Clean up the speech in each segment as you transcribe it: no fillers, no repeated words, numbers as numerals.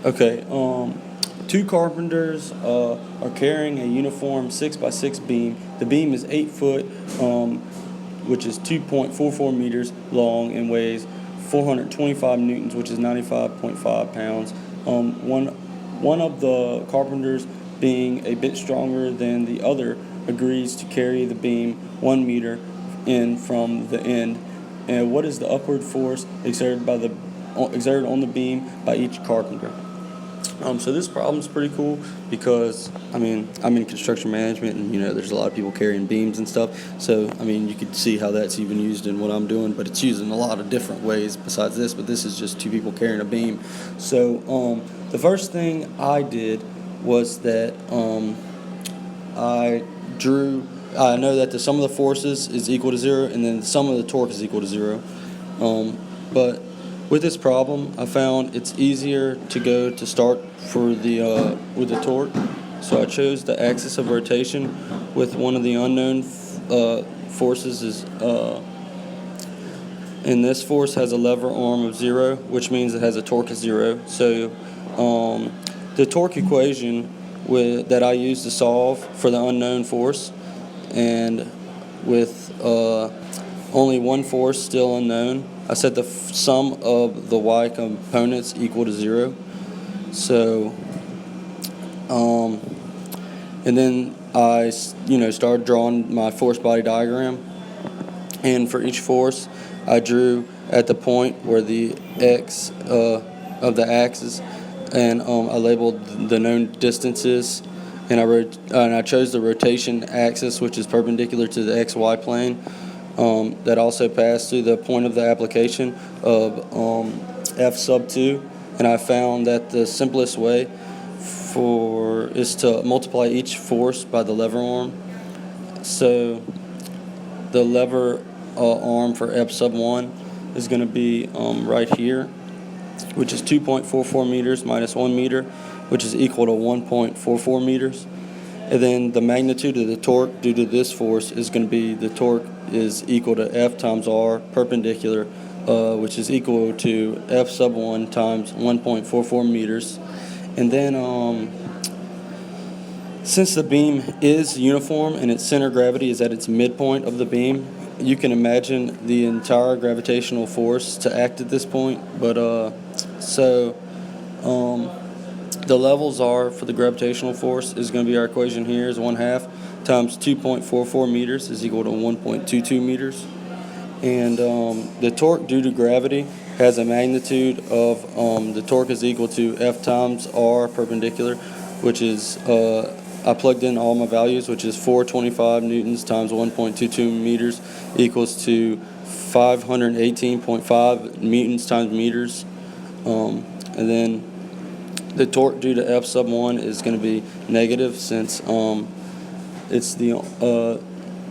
Okay, two carpenters are carrying a uniform 6x6 beam. The beam is 8 foot, which is 2.44 meters long and weighs 425 newtons, which is 95.5 pounds. One of the carpenters, being a bit stronger than the other, agrees to carry the beam 1 meter in from the end. And what is the upward force exerted on the beam by each carpenter? So this problem's pretty cool because, I'm in construction management, and there's a lot of people carrying beams and stuff. So you could see how that's even used in what I'm doing, but it's used in a lot of different ways besides this. But this is just two people carrying a beam. So the first thing I did was that I know that the sum of the forces is equal to 0, and then the sum of the torque is equal to 0. But with this problem, I found it's easier to go to start for with the torque. So I chose the axis of rotation with one of the unknown forces and this force has a lever arm of 0, which means it has a torque of 0. So the torque equation that I used to solve for the unknown force, and with only one force still unknown, I set the sum of the y components equal to 0. So, and then I, started drawing my force body diagram. And for each force, I drew at the point where the x of the axis, and I labeled the known distances. And I chose the rotation axis, which is perpendicular to the xy plane. That also passed through the point of the application of f sub 2, and I found that the simplest way is to multiply each force by the lever arm. So the lever arm for f sub 1 is going to be right here, which is 2.44 meters minus 1 meter, which is equal to 1.44 meters. And then the magnitude of the torque due to this force is going to be, the torque is equal to F times R perpendicular, which is equal to F sub 1 times 1.44 meters. And then since the beam is uniform and its center of gravity is at its midpoint of the beam, you can imagine the entire gravitational force to act at this point. But the levels are for the gravitational force is going to be, our equation here is 1/2 times 2.44 meters is equal to 1.22 meters. And the torque due to gravity has a magnitude of, the torque is equal to F times R perpendicular, which is, I plugged in all my values, which is 425 newtons times 1.22 meters equals to 518.5 newtons times meters. And then the torque due to F sub 1 is going to be negative, since it's the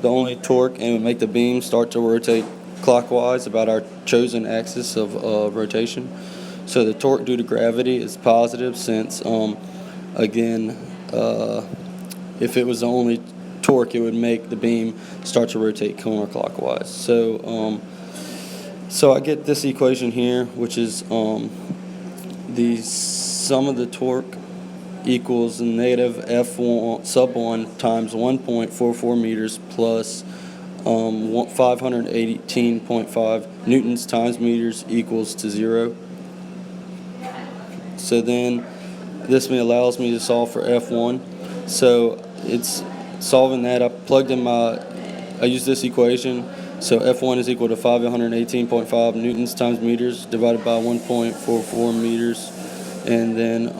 only torque, and it would make the beam start to rotate clockwise about our chosen axis of rotation. So the torque due to gravity is positive, since again, if it was the only torque, it would make the beam start to rotate counterclockwise. So I get this equation here, which is the sum of the torque equals negative F1 sub 1 times 1.44 meters plus 518.5 newtons times meters equals to 0. So then this allows me to solve for F1. So it's solving that. I used this equation. So F1 is equal to 518.5 newtons times meters divided by 1.44 meters. And then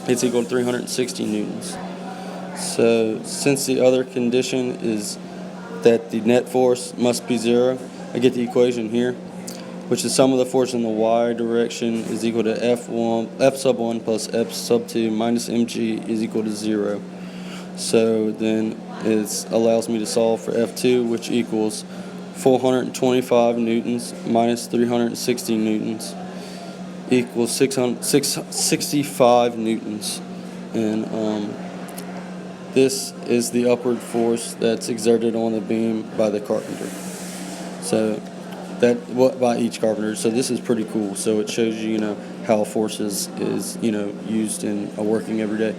it's equal to 360 newtons. So since the other condition is that the net force must be 0, I get the equation here, which is sum of the force in the y direction is equal to F sub 1 plus F sub 2 minus mg is equal to 0. So then it allows me to solve for F2, which equals 425 newtons minus 360 newtons equals 665 newtons. And this is the upward force that's exerted on the beam by the carpenter. So that what by each carpenter. So this is pretty cool. So it shows you, how force is used in a working every day.